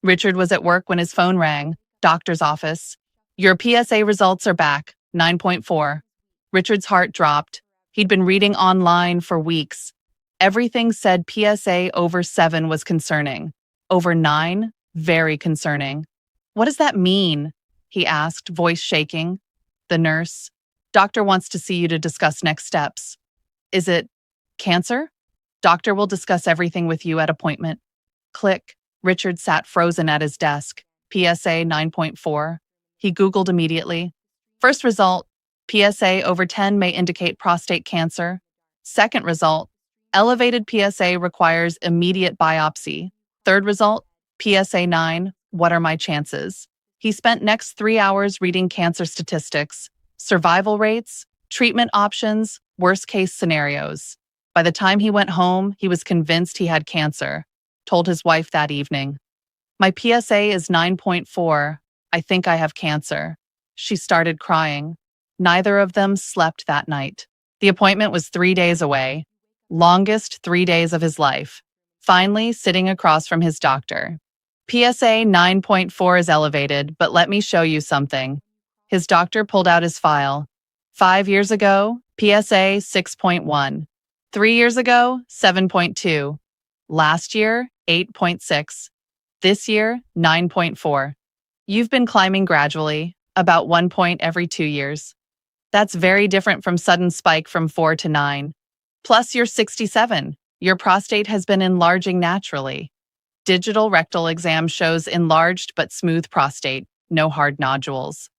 Richard was at work when his phone rang. Doctor's office. Your PSA results are back. 9.4. Richard's heart dropped. He'd been reading online for weeks. Everything said PSA over 7 was concerning. Over 9? Very concerning. What does that mean? He asked, voice shaking. The nurse. Doctor wants to see you to discuss next steps. Is it cancer? Doctor will discuss everything with you at appointment. Click. Richard sat frozen at his desk. PSA 9.4. He Googled immediately. First result, PSA over 10 may indicate prostate cancer. Second result, elevated PSA requires immediate biopsy. Third result, PSA 9, what are my chances? He spent next 3 hours reading cancer statistics, survival rates, treatment options, worst-case scenarios. By the time he went home, he was convinced he had cancer. Told his wife that evening. My PSA is 9.4. I think I have cancer. She started crying. Neither of them slept that night. The appointment was 3 days away. Longest 3 days of his life. Finally, sitting across from his doctor. PSA 9.4 is elevated, but let me show you something. His doctor pulled out his file. 5 years ago, PSA 6.1. 3 years ago, 7.2. Last year, 8.6. This year, 9.4. You've been climbing gradually, about 1 point every 2 years. That's very different from sudden spike from 4 to 9. Plus, you're 67. Your prostate has been enlarging naturally. Digital rectal exam shows enlarged but smooth prostate, no hard nodules.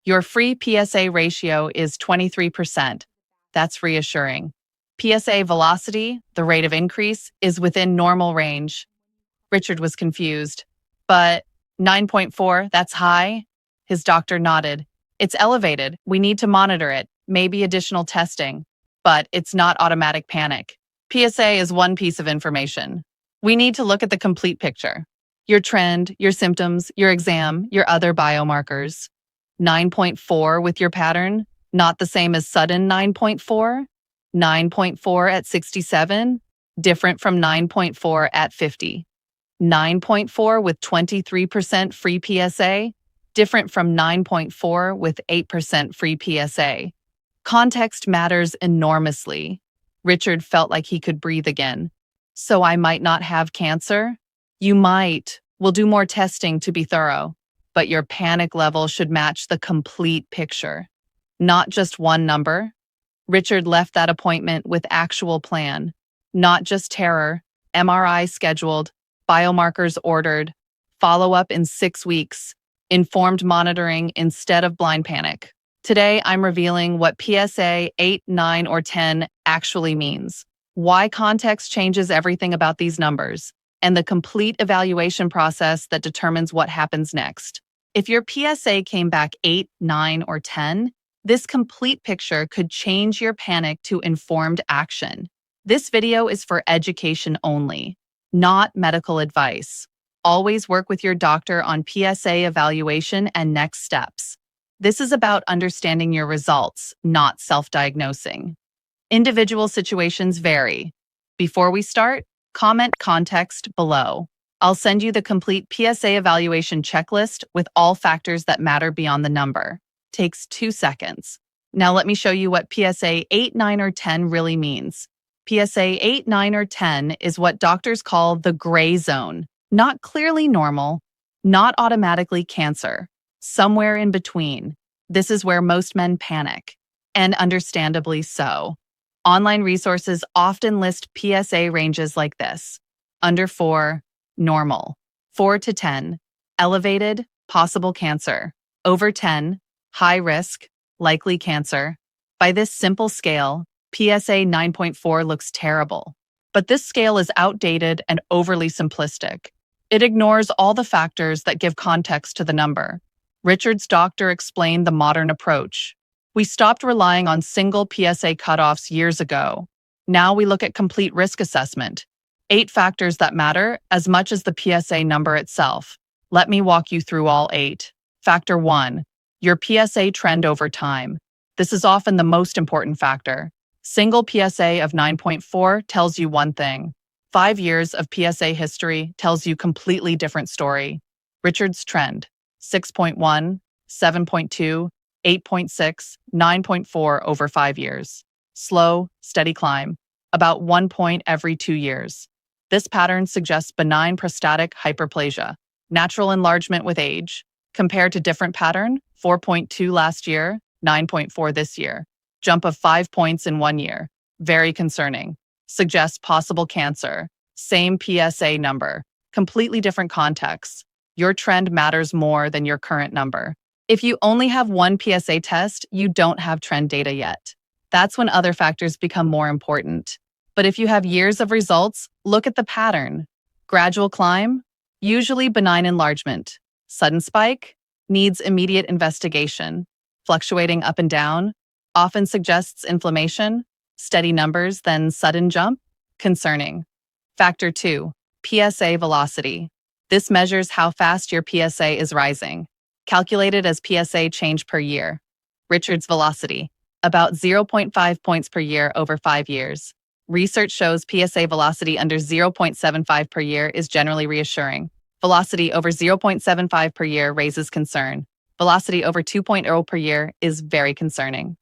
Your free PSA ratio is 23%. That's reassuring. PSA velocity, the rate of increase, is within normal range. Richard was confused. But 9.4, that's high? His doctor nodded. It's elevated. We need to monitor it, maybe additional testing. But it's not automatic panic. PSA is one piece of information. We need to look at the complete picture. Your trend, your symptoms, your exam, your other biomarkers. 9.4 with your pattern, not the same as sudden 9.4. 9.4 at 67, different from 9.4 at 50. 9.4 with 23% free PSA, different from 9.4 with 8% free PSA. Context matters enormously. Richard felt like he could breathe again. So I might not have cancer? You might. We'll do more testing to be thorough. But your panic level should match the complete picture. Not just one number. Richard left that appointment with actual plan. Not just terror. MRI scheduled. Biomarkers ordered. Follow-up in 6 weeks. Informed monitoring instead of blind panic. Today, I'm revealing what PSA 8, 9, or 10 actually means. Why context changes everything about these numbers. And the complete evaluation process that determines what happens next. If your PSA came back 8, 9, or 10, this complete picture could change your panic to informed action. This video is for education only, not medical advice. Always work with your doctor on PSA evaluation and next steps. This is about understanding your results, not self-diagnosing. Individual situations vary. Before we start, comment context below. I'll send you the complete PSA evaluation checklist with all factors that matter beyond the number. Takes 2 seconds. Now let me show you what PSA 8, 9, or 10 really means. PSA 8, 9, or 10 is what doctors call the gray zone. Not clearly normal, not automatically cancer. Somewhere in between. This is where most men panic. And understandably so. Online resources often list PSA ranges like this. Under 4, normal. 4 to 10, elevated, possible cancer. Over 10, high risk, likely cancer. By this simple scale, PSA 9.4 looks terrible. But this scale is outdated and overly simplistic. It ignores all the factors that give context to the number. Richard's doctor explained the modern approach. We stopped relying on single PSA cutoffs years ago. Now we look at complete risk assessment. 8 factors that matter as much as the PSA number itself. Let me walk you through all 8. Factor 1. Your PSA trend over time. This is often the most important factor. Single PSA of 9.4 tells you one thing. 5 years of PSA history tells you completely different story. Richard's trend: 6.1, 7.2, 8.6, 9.4 over 5 years. Slow, steady climb, about 1 point every 2 years. This pattern suggests benign prostatic hyperplasia, natural enlargement with age. Compared to different pattern, 4.2 last year, 9.4 this year. Jump of 5 points in 1 year. Very concerning. Suggests possible cancer. Same PSA number. Completely different contexts. Your trend matters more than your current number. If you only have one PSA test, you don't have trend data yet. That's when other factors become more important. But if you have years of results, look at the pattern. Gradual climb, usually benign enlargement. Sudden spike, needs immediate investigation. Fluctuating up and down, often suggests inflammation. Steady numbers, then sudden jump, concerning. Factor 2, PSA velocity. This measures how fast your PSA is rising, calculated as PSA change per year. Richard's velocity, about 0.5 points per year over 5 years. Research shows PSA velocity under 0.75 per year is generally reassuring. Velocity over 0.75 per year raises concern. Velocity over 2.0 per year is very concerning.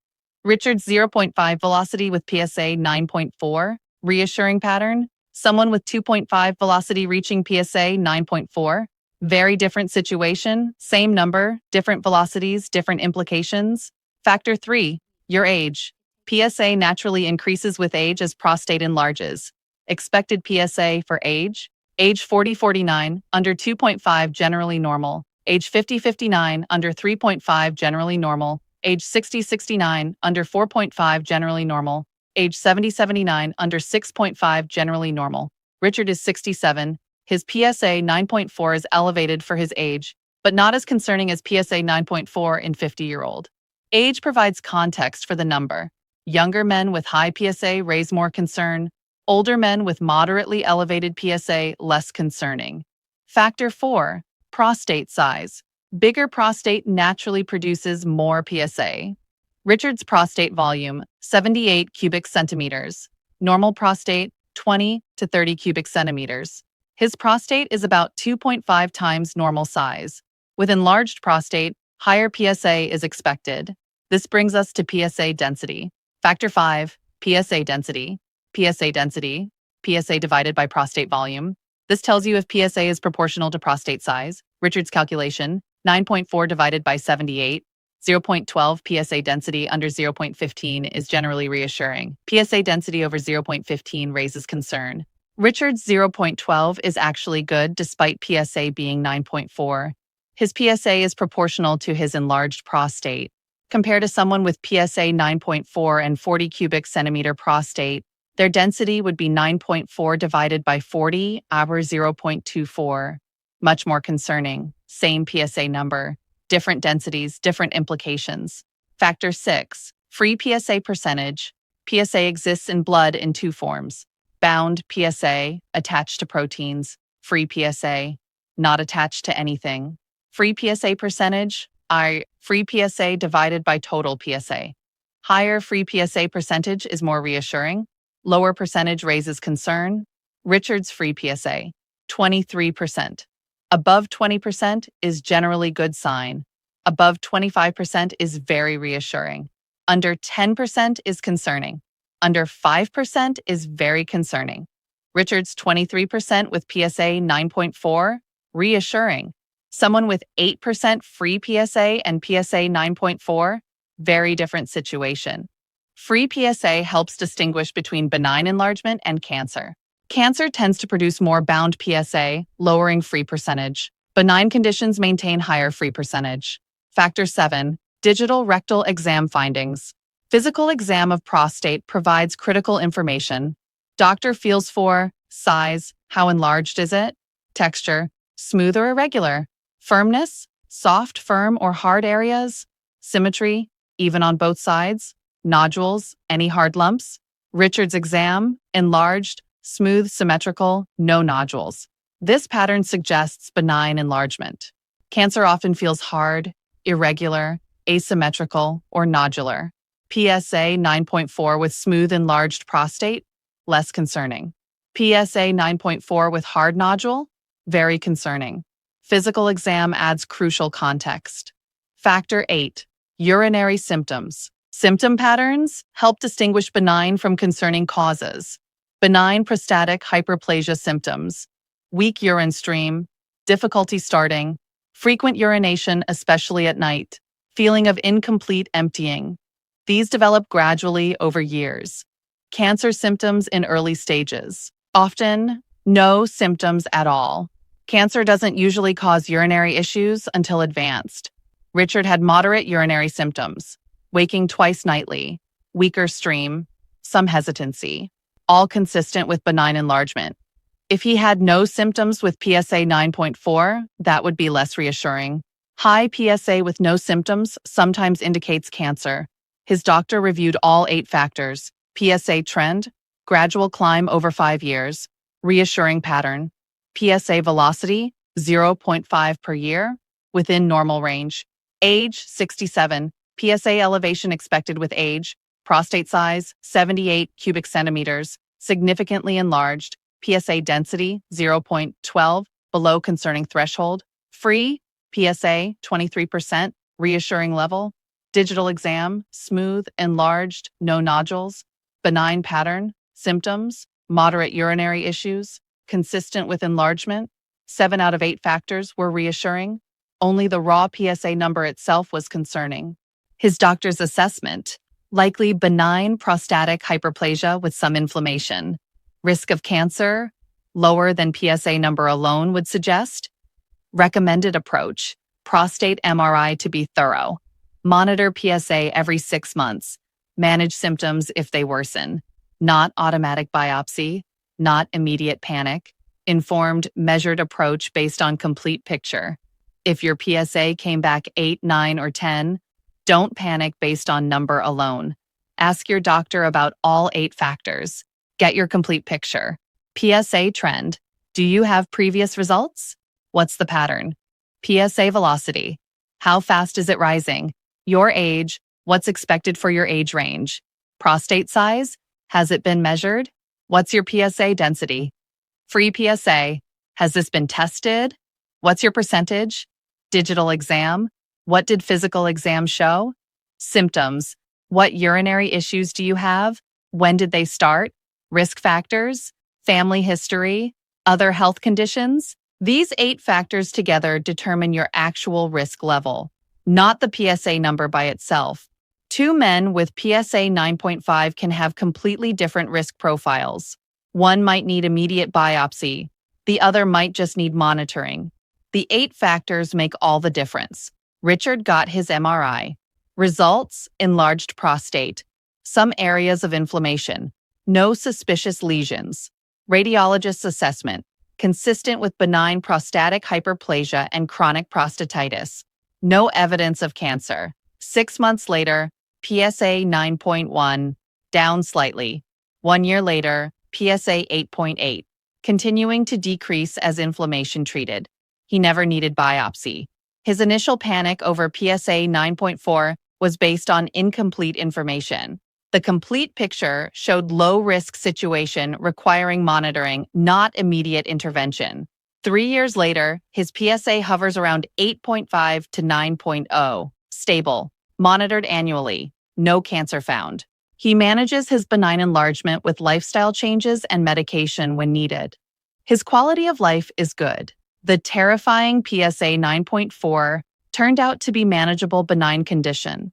Richard's 0.5 velocity with PSA 9.4, reassuring pattern. Someone with 2.5 velocity reaching PSA 9.4, very different situation, same number, different velocities, different implications. Factor 3, your age. PSA naturally increases with age as prostate enlarges. Expected PSA for age 40-49, under 2.5 generally normal. Age 50-59, under 3.5 generally normal. Age 60-69, under 4.5 generally normal. Age 70-79, under 6.5 generally normal. Richard is 67. His PSA 9.4 is elevated for his age, but not as concerning as PSA 9.4 in 50-year-old. Age provides context for the number. Younger men with high PSA raise more concern. Older men with moderately elevated PSA less concerning. Factor 4, prostate size. Bigger prostate naturally produces more PSA. Richard's prostate volume, 78 cubic centimeters. Normal prostate, 20 to 30 cubic centimeters. His prostate is about 2.5 times normal size. With enlarged prostate, higher PSA is expected. This brings us to PSA density. Factor 5, PSA density. PSA density, PSA divided by prostate volume. This tells you if PSA is proportional to prostate size. Richard's calculation, 9.4 divided by 78. 0.12 PSA density under 0.15 is generally reassuring. PSA density over 0.15 raises concern. Richard's 0.12 is actually good despite PSA being 9.4. His PSA is proportional to his enlarged prostate. Compared to someone with PSA 9.4 and 40 cubic centimeter prostate, their density would be 9.4 divided by 40 over 0.24. Much more concerning. Same PSA number. Different densities, different implications. Factor 6, free PSA percentage. PSA exists in blood in two forms. Bound PSA, attached to proteins. Free PSA, not attached to anything. Free PSA percentage, free PSA divided by total PSA. Higher free PSA percentage is more reassuring. Lower percentage raises concern. Richard's free PSA, 23%. Above 20% is generally good sign. Above 25% is very reassuring. Under 10% is concerning. Under 5% is very concerning. Richard's 23% with PSA 9.4, reassuring. Someone with 8% free PSA and PSA 9.4, very different situation. Free PSA helps distinguish between benign enlargement and cancer. Cancer tends to produce more bound PSA, lowering free percentage. Benign conditions maintain higher free percentage. Factor 7, digital rectal exam findings. Physical exam of prostate provides critical information. Doctor feels for size, how enlarged is it? Texture, smooth or irregular? Firmness, soft, firm, or hard areas? Symmetry, even on both sides? Nodules, any hard lumps? Richard's exam, enlarged, smooth, symmetrical, no nodules. This pattern suggests benign enlargement. Cancer often feels hard, irregular, asymmetrical, or nodular. PSA 9.4 with smooth enlarged prostate, less concerning. PSA 9.4 with hard nodule, very concerning. Physical exam adds crucial context. Factor 8. Urinary symptoms. Symptom patterns help distinguish benign from concerning causes. Benign prostatic hyperplasia symptoms. Weak urine stream, difficulty starting, frequent urination, especially at night, feeling of incomplete emptying. These develop gradually over years. Cancer symptoms in early stages. Often, no symptoms at all. Cancer doesn't usually cause urinary issues until advanced. Richard had moderate urinary symptoms, waking twice nightly, weaker stream, some hesitancy, all consistent with benign enlargement. If he had no symptoms with PSA 9.4, that would be less reassuring. High PSA with no symptoms sometimes indicates cancer. His doctor reviewed all 8 factors: PSA trend, gradual climb over 5 years, reassuring pattern, PSA velocity, 0.5 per year, within normal range, age, 67, PSA elevation expected with age, prostate size, 78 cubic centimeters, significantly enlarged, PSA density, 0.12, below concerning threshold, free, PSA, 23%, reassuring level, digital exam, smooth, enlarged, no nodules, benign pattern, symptoms, moderate urinary issues, consistent with enlargement. 7 out of 8 factors were reassuring. Only the raw PSA number itself was concerning. His doctor's assessment: likely benign prostatic hyperplasia with some inflammation. Risk of cancer, lower than PSA number alone would suggest. Recommended approach: prostate MRI to be thorough. Monitor PSA every 6 months. Manage symptoms if they worsen. Not automatic biopsy, not immediate panic. Informed, measured approach based on complete picture. If your PSA came back 8, 9, or 10, don't panic based on number alone. Ask your doctor about all 8 factors. Get your complete picture. PSA trend. Do you have previous results? What's the pattern? PSA velocity. How fast is it rising? Your age. What's expected for your age range? Prostate size. Has it been measured? What's your PSA density? Free PSA. Has this been tested? What's your percentage? Digital exam. What did physical exam show? Symptoms. What urinary issues do you have? When did they start? Risk factors, family history, other health conditions. These 8 factors together determine your actual risk level, not the PSA number by itself. 2 men with PSA 9.5 can have completely different risk profiles. One might need immediate biopsy. The other might just need monitoring. The 8 factors make all the difference. Richard got his MRI. Results: enlarged prostate. Some areas of inflammation. No suspicious lesions. Radiologist's assessment: consistent with benign prostatic hyperplasia and chronic prostatitis. No evidence of cancer. 6 months later, PSA 9.1, down slightly. 1 year later, PSA 8.8, continuing to decrease as inflammation treated. He never needed biopsy. His initial panic over PSA 9.4 was based on incomplete information. The complete picture showed low-risk situation requiring monitoring, not immediate intervention. 3 years later, his PSA hovers around 8.5 to 9.0, stable, monitored annually, no cancer found. He manages his benign enlargement with lifestyle changes and medication when needed. His quality of life is good. The terrifying PSA 9.4 turned out to be manageable benign condition.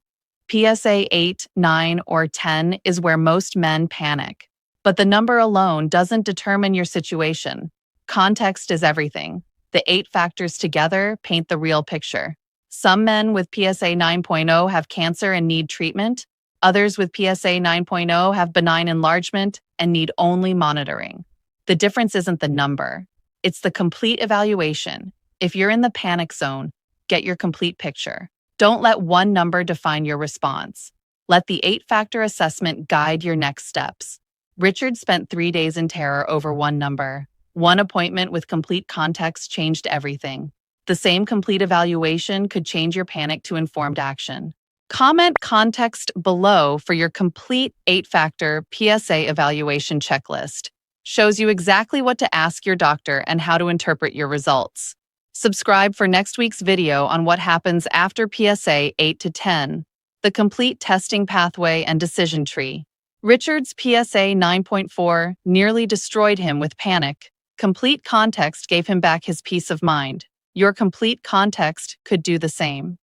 PSA 8, 9, or 10 is where most men panic. But the number alone doesn't determine your situation. Context is everything. The 8 factors together paint the real picture. Some men with PSA 9.0 have cancer and need treatment. Others with PSA 9.0 have benign enlargement and need only monitoring. The difference isn't the number. It's the complete evaluation. If you're in the panic zone, get your complete picture. Don't let one number define your response. Let the 8-factor assessment guide your next steps. Richard spent 3 days in terror over one number. One appointment with complete context changed everything. The same complete evaluation could change your panic to informed action. Comment context below for your complete 8-factor PSA evaluation checklist. Shows you exactly what to ask your doctor and how to interpret your results. Subscribe for next week's video on what happens after PSA 8 to 10, the complete testing pathway and decision tree. Richard's PSA 9.4 nearly destroyed him with panic. Complete context gave him back his peace of mind. Your complete context could do the same.